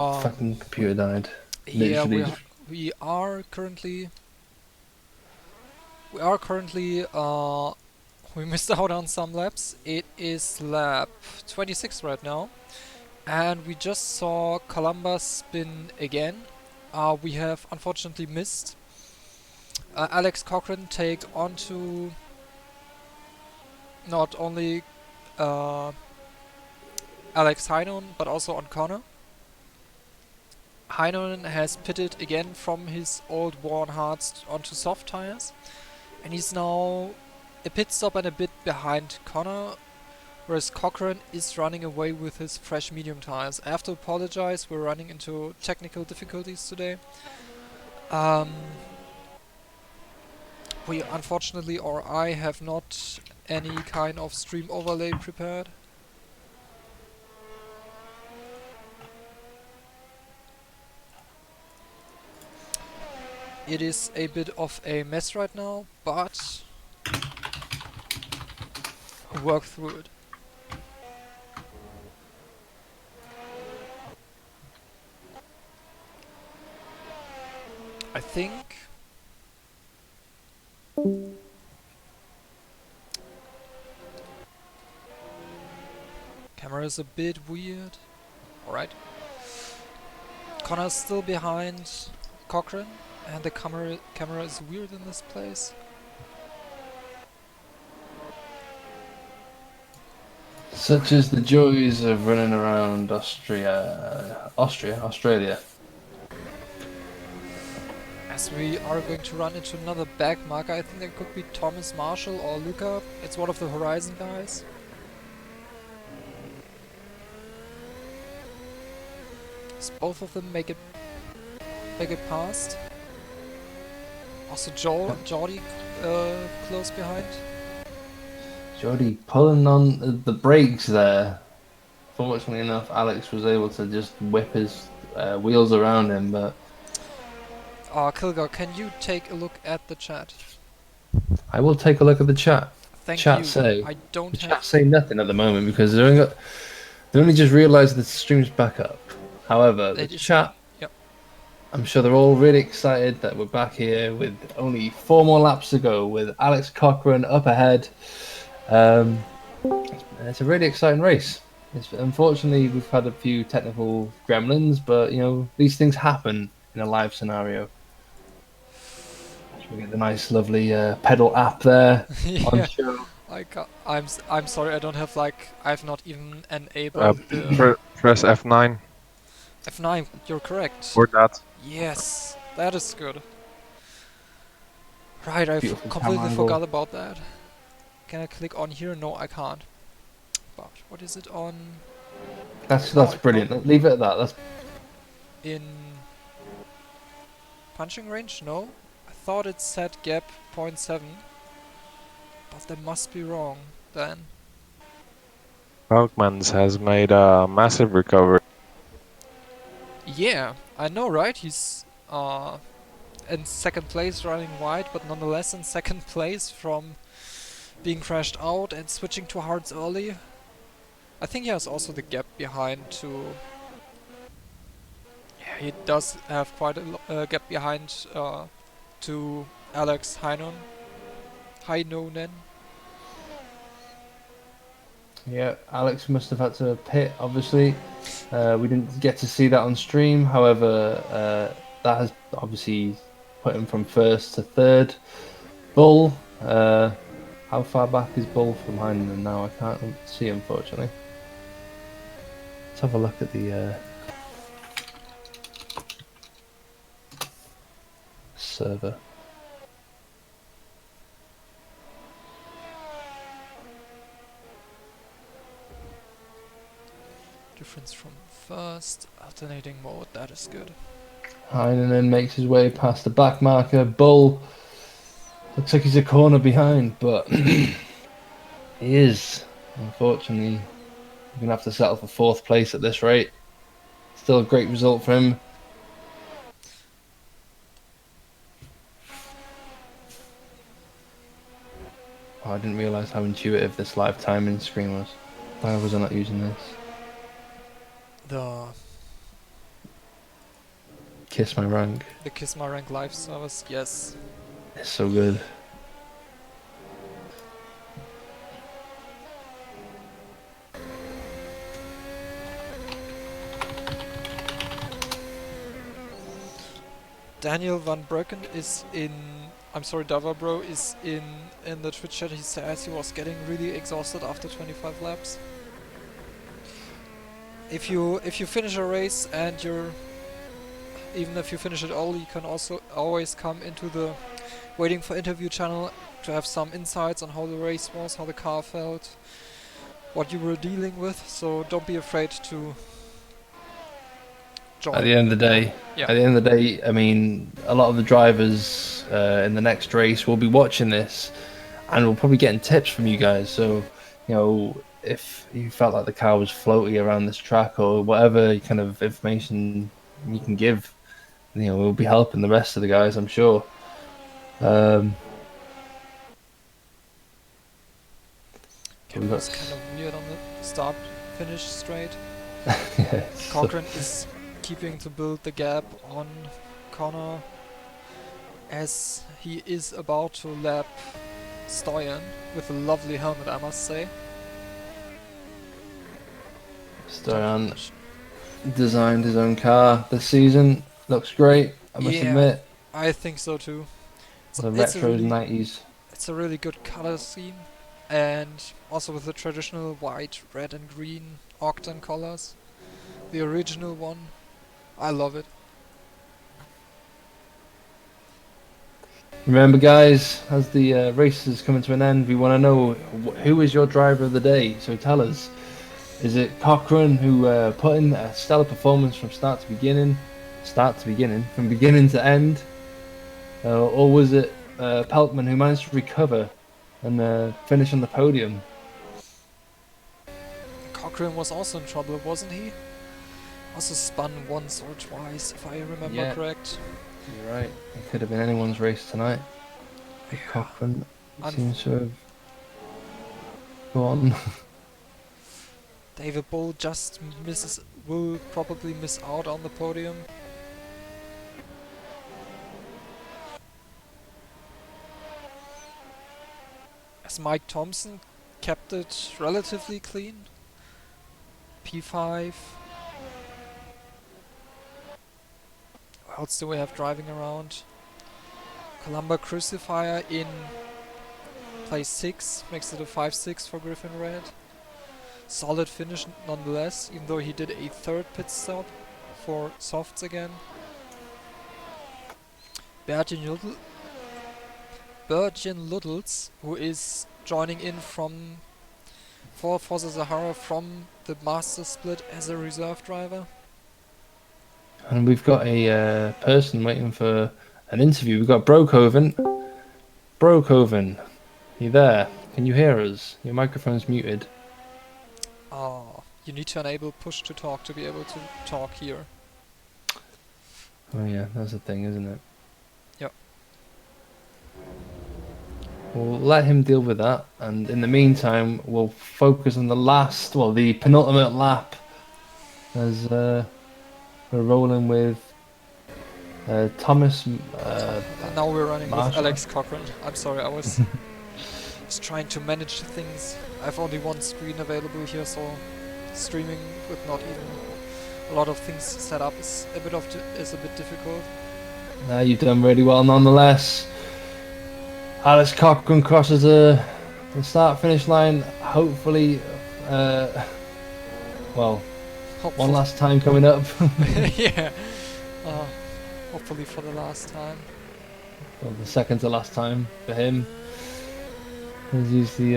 Fucking computer died. Yeah, Literally we just. are, we are currently we missed out on some laps. It is lap 26 right now, and we just saw Columbus spin again. We have unfortunately missed Alex Cochran take onto not only uh, Alex Heinonen but also on Connor. Heinonen has pitted again from his old worn hards onto soft tires, and he's now a pit stop and a bit behind Connor, whereas Cochrane is running away with his fresh medium tires. I have to apologize, we're running into technical difficulties today. Um, we unfortunately, or I have not any kind of stream overlay prepared. It is a bit of a mess right now, but work through it. I think camera is a bit weird. Alright. Connor's still behind Cochrane, and the camera is weird in this place. Such as the joys of running around Australia. As we are going to run into another back marker, I think that could be Thomas Marshall or Luca. It's one of the Horizon guys. As both of them make it past. Also Jordy close behind. Jody pulling on the brakes there. Fortunately enough, Alex was able to just whip his wheels around him, but Kilgar, can you take a look at the chat? I will take a look at the chat. Thank Chat you. say I don't the have... chat say nothing at the moment because they only just realised the stream's back up. However, the It is... chat, Yep. I'm sure they're all really excited that we're back here with only 4 more laps to go with Alex Cochran up ahead. Um, it's a really exciting race. Unfortunately, we've had a few technical gremlins, but these things happen in a live scenario. We get the nice, lovely pedal app there on Yeah. show. I'm sorry, I don't have I've not even Uh, enabled the Press F9 F9. You're correct. for that. Yes, that is good. Right, I Beautiful camera completely angle. forgot about that. Can I click on here? No, I can't. But what is it on? That's brilliant. Leave it at that. That's In punching range? No. I thought it said gap 0.7, but that must be wrong then. Falkmans has made a massive recovery. Yeah, I know, right? He's in second place running wide, but nonetheless in second place from being crashed out and switching to hards early. I think he has also the gap behind to... Yeah, he does have quite a gap behind to Alex Heinonen. Yeah, Alex must have had to pit, obviously. We didn't get to see that on stream. However, that has obviously put him from first to third. Bull, how far back is Bull from Heinemann now? I can't see, unfortunately. Let's have a look at the server. Difference from first, alternating mode, that is good. Heinonen makes his way past the back marker. Bull looks like he's a corner behind, but he is, unfortunately, going to have to settle for fourth place at this rate. Still a great result for him. Oh, I didn't realise how intuitive this live timing screen was. Why was I not using this? The Kiss My Rank. The Kiss My Rank live service, yes. It's so good. Daniel Van Brücken is in. I'm sorry, Davabro is in the Twitch chat. He says he was getting really exhausted after 25 laps. If you finish a race and you're even if you finish it all, you can also always come into the waiting for interview channel to have some insights on how the race was, how the car felt, what you were dealing with. So don't be afraid to join. At the end of the day, Yeah. At the end of the day, I mean, a lot of the drivers in the next race will be watching this, and will probably getting tips from you guys. So, you know, if you felt like the car was floaty around this track or whatever kind of information you can give, you know, we'll be helping the rest of the guys, I'm sure. Camera's kind of weird on the start finish straight. Yeah, Cochrane is keeping to build the gap on Connor as he is about to lap Stoyan with a lovely helmet, I must say. Stoyan designed his own car this season. Looks great, I must admit. I think so too. The retro 90s. It's a really good color scheme, and also with the traditional white, red and green octane colors. The original one. I love it. Remember, guys, as the race is coming to an end, we want to know who is your driver of the day. So tell us, is it Cochrane who put in a stellar performance from start to beginning, from beginning to end, or was it Peltman who managed to recover and finish on the podium? Cochrane was also in trouble, wasn't he? Also spun once or twice, if I remember correct. You're right. It could have been anyone's race tonight. If Cochrane seems to have gone. David Bull just will probably miss out on the podium. As Mike Thompson kept it relatively clean. P5. What else do we have driving around? Columba Crucifier in place 6 makes it a 5-6 for Griffin Red. Solid finish nonetheless, even though he did a third pit stop for softs again. Bertjan Luttels, who is joining in for Forza Sahara from the Master Split as a reserve driver. And we've got a person waiting for an interview. We've got Brokoven. Brokoven, you there? Can you hear us? Your microphone's muted. Oh, you need to enable push to talk to be able to talk here. Oh yeah, that's the thing, isn't it? Yep. We'll let him deal with that, and in the meantime, we'll focus on the penultimate lap, as we're rolling with Thomas. Now we're running Marshall. with Alex Cochrane. I'm sorry, I was just trying to manage things. I've only one screen available here, so streaming with not even a lot of things set up is a bit difficult. You've done really well nonetheless. Alex Cochrane crosses the start-finish line. Hopefully, one last time coming up. Yeah. Hopefully for the last time. Well, the second to last time for him. As usually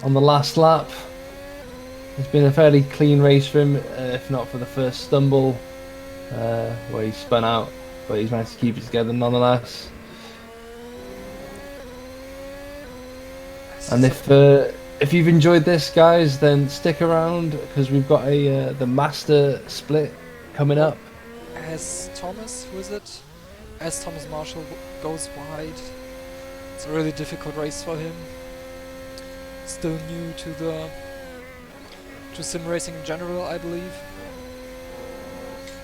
on the last lap. It's been a fairly clean race for him, if not for the first stumble where he spun out, but he's managed to keep it together nonetheless. And if you've enjoyed this, guys, then stick around because we've got the Master Split coming up. As Thomas Marshall goes wide, it's a really difficult race for him. Still new to sim racing in general, I believe.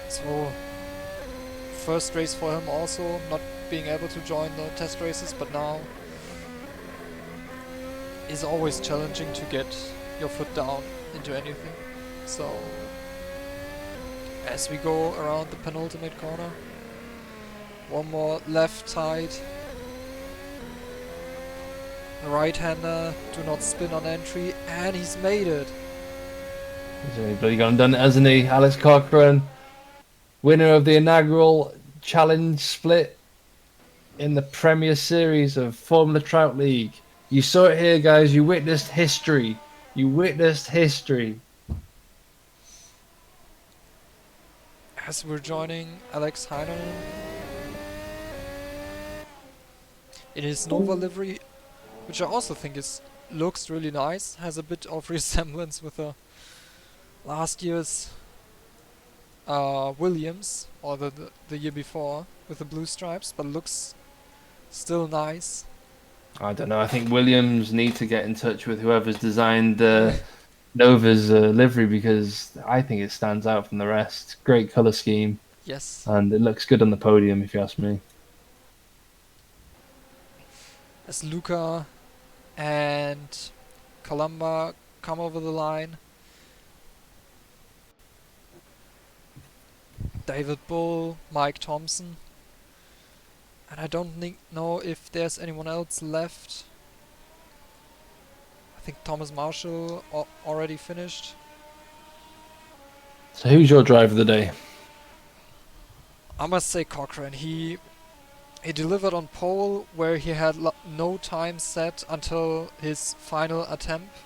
So first race for him also, not being able to join the test races, but now is always challenging to get your foot down into anything. So as we go around the penultimate corner, one more left side. The right-hander, do not spin on entry, and he's made it. He's really bloody gone and done it, hasn't he? Alex Cochrane, winner of the inaugural challenge split in the Premier Series of Formula Trout League. You saw it here, guys. You witnessed history. You witnessed history. As we're joining Alex Heinonen in his Nova livery, which I also think looks really nice, has a bit of resemblance with the last year's Williams, or the year before, with the blue stripes, but looks still nice. I don't know. I think Williams need to get in touch with whoever's designed Nova's livery, because I think it stands out from the rest. Great color scheme, Yes, and it looks good on the podium, if you ask me. as Luca and Columba come over the line. David Bull, Mike Thompson, and I don't know if there's anyone else left. I think Thomas Marshall already finished. So, who's your driver of the day? I must say Cochrane. He delivered on pole where he had no time set until his final attempt.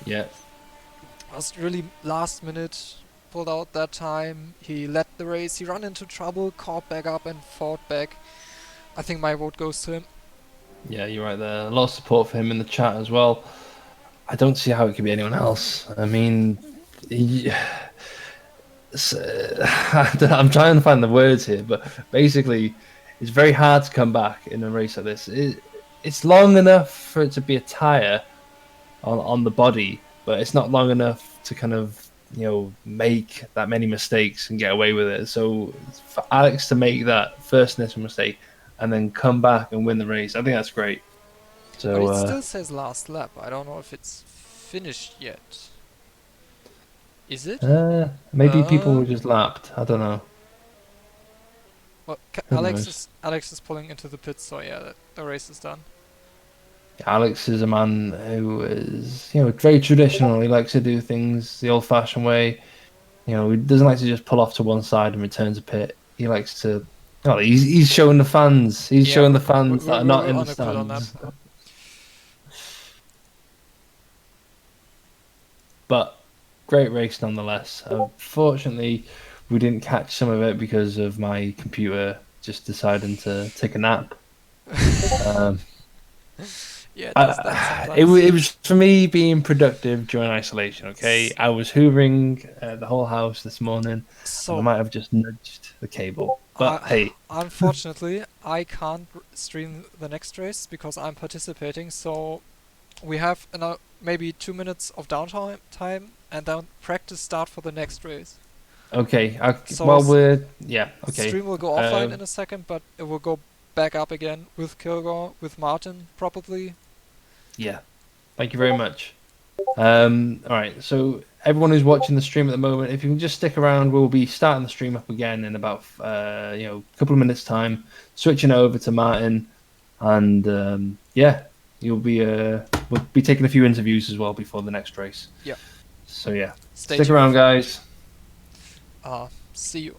Yeah. It was really last minute. Pulled out that time. He led the race. He ran into trouble, caught back up, and fought back. I think my vote goes to him. Yeah, you're right there. A lot of support for him in the chat as well. I don't see how it could be anyone else. I mean, I'm trying to find the words here, but basically, it's very hard to come back in a race like this. It's long enough for it to be a tire on the body, but it's not long enough to kind of make that many mistakes and get away with it. So for Alex to make that first initial mistake and then come back and win the race, I think that's great. So But it still says last lap. I don't know if it's finished yet. Is it? maybe people were just lapped. I don't know. Well, Who Alex knows? is pulling into the pits, so yeah, the race is done. Alex is a man who is, very traditional. He likes to do things the old-fashioned way. He doesn't like to just pull off to one side and return to pit. He likes to. Oh, he's showing the fans. He's Yeah, showing the fans that are not we're in the on a pit on that. stands. But great race nonetheless. Fortunately, we didn't catch some of it because of my computer just deciding to take a nap. Um, Yeah, it does that it sometimes. was for me being productive during isolation. Okay, S- I was hoovering the whole house this morning, and I So, might have just nudged the cable. But hey, unfortunately, I can't stream the next race because I'm participating. So we have maybe 2 minutes of downtime and then practice start for the next race. okay. So Okay. stream will go offline in Um, a second, but it will go back up again with Kilgore, with Martin probably. yeah. Thank you very much. All right. So everyone who's watching the stream at the moment, if you can just stick around, we'll be starting the stream up again in about a couple of minutes time, switching over to Martin, and yeah, you'll be we'll be taking a few interviews as well before the next race. Yeah. So yeah, Stay stick tuned. around, guys. See you.